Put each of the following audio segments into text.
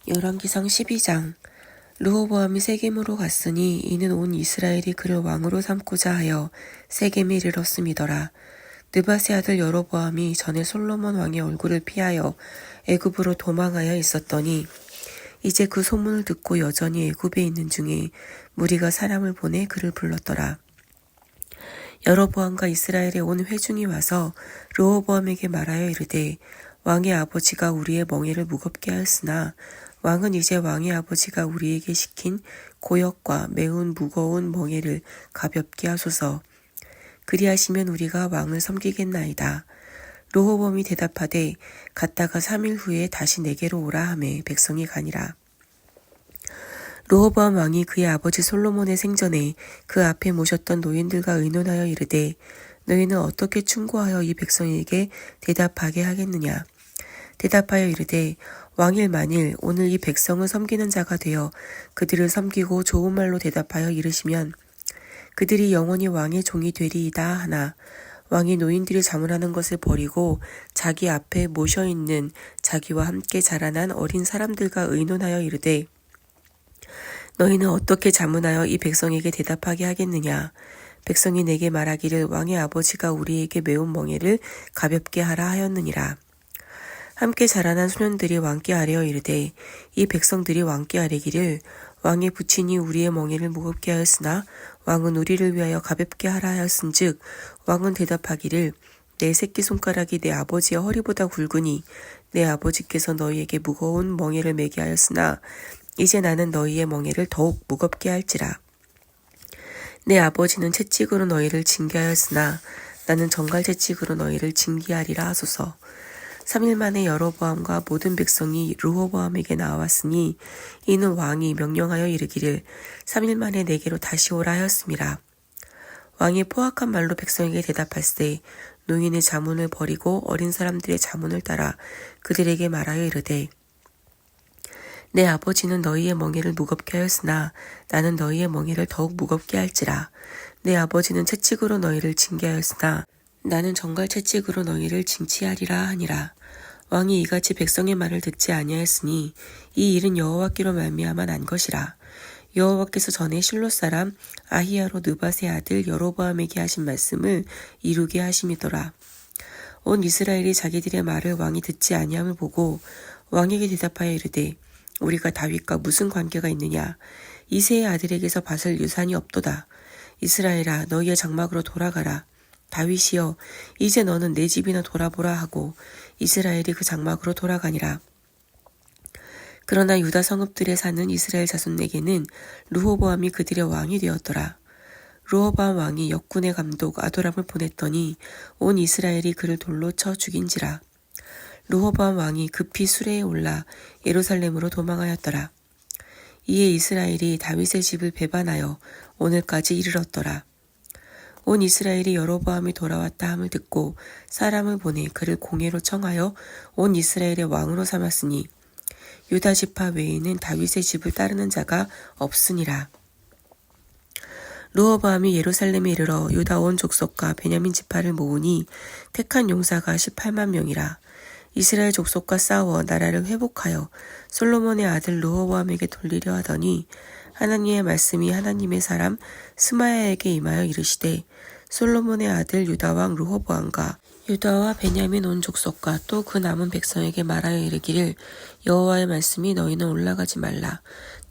열왕기상 12장. 르호보암이 세겜으로 갔으니 이는 온 이스라엘이 그를 왕으로 삼고자 하여 세겜에 이르렀음이더라. 느밧의 아들 여로보암이 전에 솔로몬 왕의 얼굴을 피하여 애굽으로 도망하여 있었더니 이제 그 소문을 듣고 여전히 애굽에 있는 중에 무리가 사람을 보내 그를 불렀더라. 여로보암과 이스라엘의 온 회중이 와서 르호보암에게 말하여 이르되 왕의 아버지가 우리의 멍에를 무겁게 하였으나 왕은 이제 왕의 아버지가 우리에게 시킨 고역과 매운 무거운 멍에를 가볍게 하소서. 그리하시면 우리가 왕을 섬기겠나이다. 르호보암이 대답하되 갔다가 3일 후에 다시 내게로 오라 하매 백성이 가니라. 르호보암 왕이 그의 아버지 솔로몬의 생전에 그 앞에 모셨던 노인들과 의논하여 이르되 너희는 어떻게 충고하여 이 백성에게 대답하게 하겠느냐. 대답하여 이르되 왕일 만일 오늘 이 백성을 섬기는 자가 되어 그들을 섬기고 좋은 말로 대답하여 이르시면 그들이 영원히 왕의 종이 되리이다 하나 왕이 노인들이 자문하는 것을 버리고 자기 앞에 모셔있는 자기와 함께 자라난 어린 사람들과 의논하여 이르되 너희는 어떻게 자문하여 이 백성에게 대답하게 하겠느냐. 백성이 내게 말하기를 왕의 아버지가 우리에게 매운 멍에를 가볍게 하라 하였느니라. 함께 자라난 소년들이 왕께 아뢰어 이르되 이 백성들이 왕께 아뢰기를 왕의 부친이 우리의 멍에를 무겁게 하였으나 왕은 우리를 위하여 가볍게 하라 하였은즉 왕은 대답하기를 내 새끼손가락이 내 아버지의 허리보다 굵으니 내 아버지께서 너희에게 무거운 멍에를 매게 하였으나 이제 나는 너희의 멍에를 더욱 무겁게 할지라. 내 아버지는 채찍으로 너희를 징계하였으나 나는 정갈 채찍으로 너희를 징계하리라 하소서. 3일 만에 여로보암과 모든 백성이 르호보암에게 나왔으니 이는 왕이 명령하여 이르기를 3일 만에 내게로 다시 오라 하였음이라. 왕이 포악한 말로 백성에게 대답할세 노인의 자문을 버리고 어린 사람들의 자문을 따라 그들에게 말하여 이르되 내 아버지는 너희의 멍에를 무겁게 하였으나 나는 너희의 멍에를 더욱 무겁게 할지라. 내 아버지는 채찍으로 너희를 징계하였으나 나는 정갈 채찍으로 너희를 징치하리라 하니라. 왕이 이같이 백성의 말을 듣지 아니하였으니 이 일은 여호와께로 말미암아 난 것이라. 여호와께서 전에 실로 사람 아히야로 느밧의 아들 여로보암에게 하신 말씀을 이루게 하심이더라. 온 이스라엘이 자기들의 말을 왕이 듣지 아니함을 보고 왕에게 대답하여 이르되 우리가 다윗과 무슨 관계가 있느냐. 이새의 아들에게서 받을 유산이 없도다. 이스라엘아 너희의 장막으로 돌아가라. 다윗이여 이제 너는 내 집이나 돌아보라 하고 이스라엘이 그 장막으로 돌아가니라. 그러나 유다 성읍들에 사는 이스라엘 자손에게는 르호보암이 그들의 왕이 되었더라. 르호보암 왕이 역군의 감독 아도람을 보냈더니 온 이스라엘이 그를 돌로 쳐 죽인지라. 르호보암 왕이 급히 수레에 올라 예루살렘으로 도망하였더라. 이에 이스라엘이 다윗의 집을 배반하여 오늘까지 이르렀더라. 온 이스라엘이 여로보암이 돌아왔다 함을 듣고 사람을 보내 그를 공회로 청하여 온 이스라엘의 왕으로 삼았으니 유다 지파 외에는 다윗의 집을 따르는 자가 없으니라. 르호보암이 예루살렘에 이르러 유다 온 족속과 베냐민 지파를 모으니 택한 용사가 18만 명이라. 이스라엘 족속과 싸워 나라를 회복하여 솔로몬의 아들 르호보암에게 돌리려 하더니 하나님의 말씀이 하나님의 사람 스마야에게 임하여 이르시되 솔로몬의 아들 유다왕 르호보암과 유다와 베냐민 온 족속과 또 그 남은 백성에게 말하여 이르기를 여호와의 말씀이 너희는 올라가지 말라.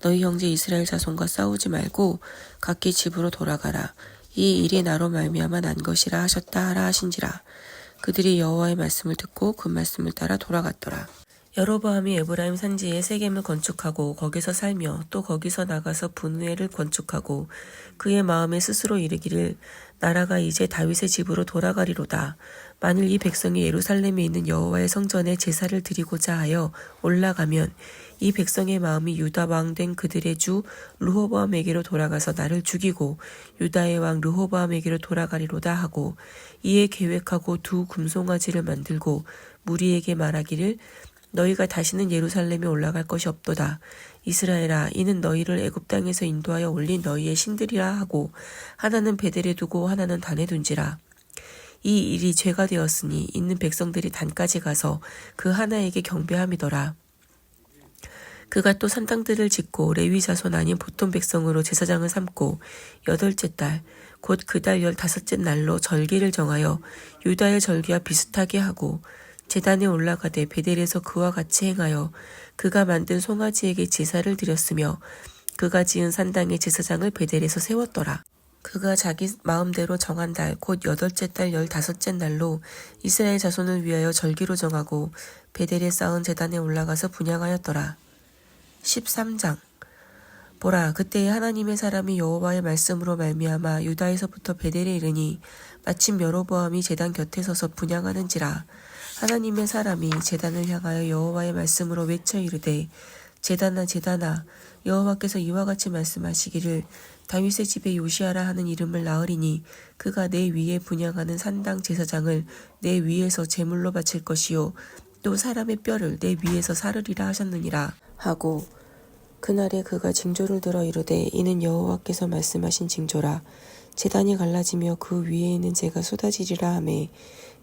너희 형제 이스라엘 자손과 싸우지 말고 각기 집으로 돌아가라. 이 일이 나로 말미암아 난 것이라 하셨다 하라 하신지라. 그들이 여호와의 말씀을 듣고 그 말씀을 따라 돌아갔더라. 여로보암이 에브라임 산지에 세겜을 건축하고 거기서 살며 또 거기서 나가서 분우엘을 건축하고 그의 마음에 스스로 이르기를 나라가 이제 다윗의 집으로 돌아가리로다. 만일 이 백성이 예루살렘에 있는 여호와의 성전에 제사를 드리고자 하여 올라가면 이 백성의 마음이 유다 왕 된 그들의 주 르호보암에게로 돌아가서 나를 죽이고 유다의 왕 르호보암에게로 돌아가리로다 하고 이에 계획하고 두 금송아지를 만들고 무리에게 말하기를 너희가 다시는 예루살렘에 올라갈 것이 없도다. 이스라엘아 이는 너희를 애굽 땅에서 인도하여 올린 너희의 신들이라 하고 하나는 베델에 두고 하나는 단에 둔지라. 이 일이 죄가 되었으니 있는 백성들이 단까지 가서 그 하나에게 경배함이더라. 그가 또 산당들을 짓고 레위 자손 아닌 보통 백성으로 제사장을 삼고 8째 달 곧 그 달 15째 날로 절기를 정하여 유다의 절기와 비슷하게 하고 제단에 올라가되 베델에서 그와 같이 행하여 그가 만든 송아지에게 제사를 드렸으며 그가 지은 산당의 제사장을 베델에서 세웠더라. 그가 자기 마음대로 정한 달 곧 8째 달 15째 날로 이스라엘 자손을 위하여 절기로 정하고 베델에 쌓은 제단에 올라가서 분향하였더라. 13장. 보라, 그때에 하나님의 사람이 여호와의 말씀으로 말미암아 유다에서부터 베델에 이르니 마침 여로보암이 제단 곁에 서서 분향하는지라. 하나님의 사람이 제단을 향하여 여호와의 말씀으로 외쳐 이르되 제단아 제단아 여호와께서 이와 같이 말씀하시기를 다윗의 집에 요시아라 하는 이름을 낳으리니 그가 내 위에 분향하는 산당 제사장을 내 위에서 제물로 바칠 것이요 또 사람의 뼈를 내 위에서 사르리라 하셨느니라 하고 그날에 그가 징조를 들어 이르되 이는 여호와께서 말씀하신 징조라. 제단이 갈라지며 그 위에 있는 재가 쏟아지리라 하매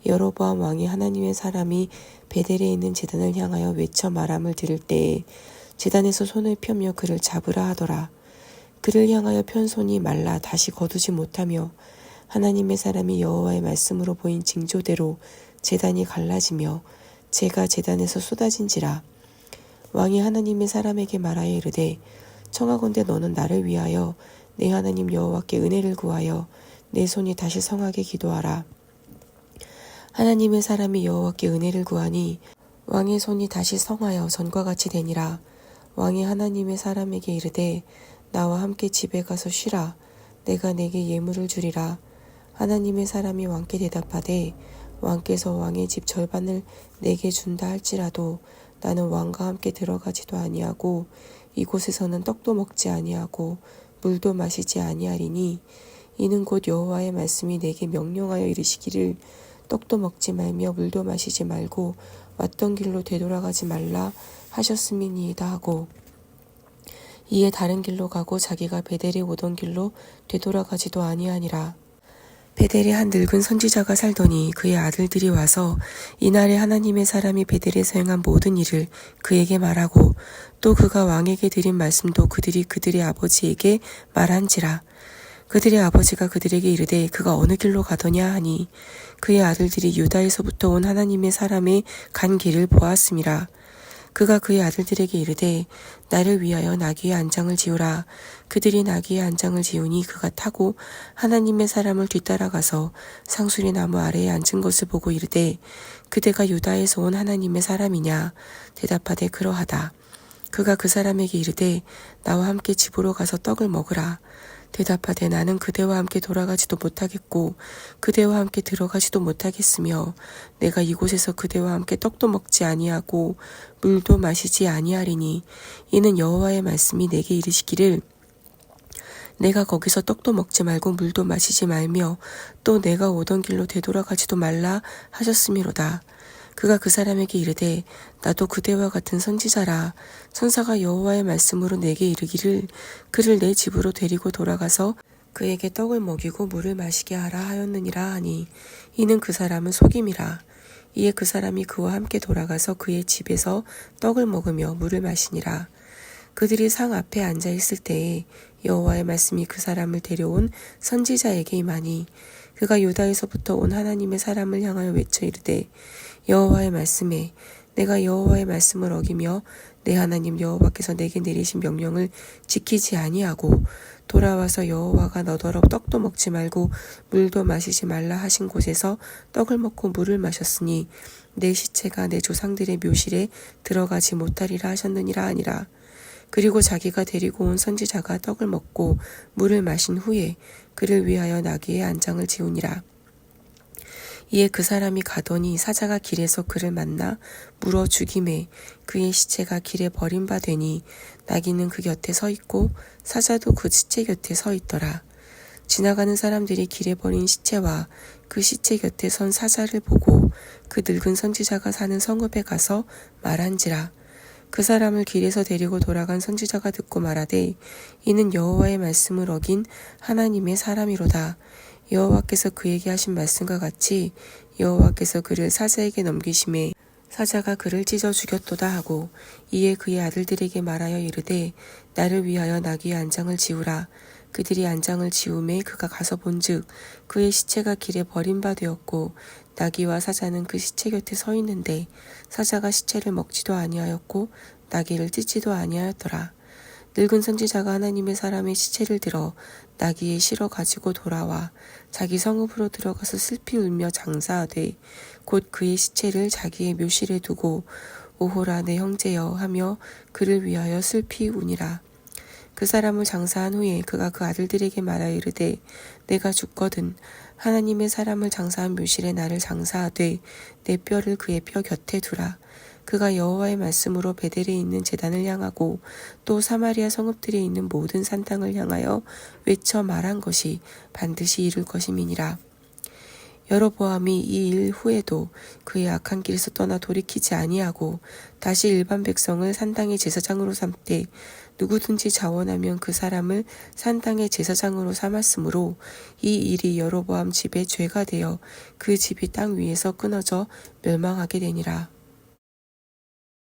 여로보암 왕이 하나님의 사람이 베델에 있는 제단을 향하여 외쳐 말함을 들을 때에 제단에서 손을 펴며 그를 잡으라 하더라. 그를 향하여 편 손이 말라 다시 거두지 못하며 하나님의 사람이 여호와의 말씀으로 보인 징조대로 제단이 갈라지며 재가 제단에서 쏟아진지라. 왕이 하나님의 사람에게 말하여 이르되 청하건대 너는 나를 위하여 내 하나님 여호와께 은혜를 구하여 내 손이 다시 성하게 기도하라. 하나님의 사람이 여호와께 은혜를 구하니 왕의 손이 다시 성하여 전과 같이 되니라. 왕이 하나님의 사람에게 이르되 나와 함께 집에 가서 쉬라. 내가 내게 예물을 주리라. 하나님의 사람이 왕께 대답하되 왕께서 왕의 집 절반을 내게 준다 할지라도 나는 왕과 함께 들어가지도 아니하고 이곳에서는 떡도 먹지 아니하고 물도 마시지 아니하리니 이는 곧 여호와의 말씀이 내게 명령하여 이르시기를 떡도 먹지 말며 물도 마시지 말고 왔던 길로 되돌아가지 말라 하셨음이니이다 하고 이에 다른 길로 가고 자기가 베델에 오던 길로 되돌아가지도 아니하니라. 베델에 한 늙은 선지자가 살더니 그의 아들들이 와서 이날에 하나님의 사람이 베델에서 행한 모든 일을 그에게 말하고 또 그가 왕에게 드린 말씀도 그들이 그들의 아버지에게 말한지라. 그들의 아버지가 그들에게 이르되 그가 어느 길로 가더냐 하니 그의 아들들이 유다에서부터 온 하나님의 사람의 간 길을 보았음이라. 그가 그의 아들들에게 이르되 나를 위하여 나귀의 안장을 지우라. 그들이 나귀의 안장을 지우니 그가 타고 하나님의 사람을 뒤따라가서 상수리 나무 아래에 앉은 것을 보고 이르되 그대가 유다에서 온 하나님의 사람이냐. 대답하되 그러하다. 그가 그 사람에게 이르되 나와 함께 집으로 가서 떡을 먹으라. 대답하되 나는 그대와 함께 돌아가지도 못하겠고 그대와 함께 들어가지도 못하겠으며 내가 이곳에서 그대와 함께 떡도 먹지 아니하고 물도 마시지 아니하리니 이는 여호와의 말씀이 내게 이르시기를 내가 거기서 떡도 먹지 말고 물도 마시지 말며 또 내가 오던 길로 되돌아가지도 말라 하셨음이로다. 그가 그 사람에게 이르되 나도 그대와 같은 선지자라. 천사가 여호와의 말씀으로 내게 이르기를 그를 내 집으로 데리고 돌아가서 그에게 떡을 먹이고 물을 마시게 하라 하였느니라 하니 이는 그 사람은 속임이라. 이에 그 사람이 그와 함께 돌아가서 그의 집에서 떡을 먹으며 물을 마시니라. 그들이 상 앞에 앉아 있을 때에 여호와의 말씀이 그 사람을 데려온 선지자에게 임하니 그가 유다에서부터 온 하나님의 사람을 향하여 외쳐 이르되 여호와의 말씀에 내가 여호와의 말씀을 어기며 내 하나님 여호와께서 내게 내리신 명령을 지키지 아니하고 돌아와서 여호와가 너더러 떡도 먹지 말고 물도 마시지 말라 하신 곳에서 떡을 먹고 물을 마셨으니 내 시체가 내 조상들의 묘실에 들어가지 못하리라 하셨느니라 하니라. 그리고 자기가 데리고 온 선지자가 떡을 먹고 물을 마신 후에 그를 위하여 나귀의 안장을 지우니라. 이에 그 사람이 가더니 사자가 길에서 그를 만나 물어 죽임에 그의 시체가 길에 버림받으니 나귀는 그 곁에 서 있고 사자도 그 시체 곁에 서 있더라. 지나가는 사람들이 길에 버린 시체와 그 시체 곁에 선 사자를 보고 그 늙은 선지자가 사는 성읍에 가서 말한지라. 그 사람을 길에서 데리고 돌아간 선지자가 듣고 말하되 이는 여호와의 말씀을 어긴 하나님의 사람이로다. 여호와께서 그에게 하신 말씀과 같이 여호와께서 그를 사자에게 넘기심에 사자가 그를 찢어 죽였도다 하고 이에 그의 아들들에게 말하여 이르되 나를 위하여 나귀의 안장을 지우라. 그들이 안장을 지우매 그가 가서 본즉 그의 시체가 길에 버림바 되었고 나귀와 사자는 그 시체 곁에 서 있는데 사자가 시체를 먹지도 아니하였고 나귀를 찢지도 아니하였더라. 늙은 선지자가 하나님의 사람의 시체를 들어 나귀에 실어 가지고 돌아와 자기 성읍으로 들어가서 슬피 울며 장사하되 곧 그의 시체를 자기의 묘실에 두고 오호라 내 형제여 하며 그를 위하여 슬피 우니라. 그 사람을 장사한 후에 그가 그 아들들에게 말하여 이르되 내가 죽거든 하나님의 사람을 장사한 묘실에 나를 장사하되 내 뼈를 그의 뼈 곁에 두라. 그가 여호와의 말씀으로 베델에 있는 제단을 향하고 또 사마리아 성읍들에 있는 모든 산당을 향하여 외쳐 말한 것이 반드시 이룰 것임이니라. 여로보암이 이 일 후에도 그의 악한 길에서 떠나 돌이키지 아니하고 다시 일반 백성을 산당의 제사장으로 삼되 누구든지 자원하면 그 사람을 산당의 제사장으로 삼았으므로 이 일이 여로보암 집의 죄가 되어 그 집이 땅 위에서 끊어져 멸망하게 되니라.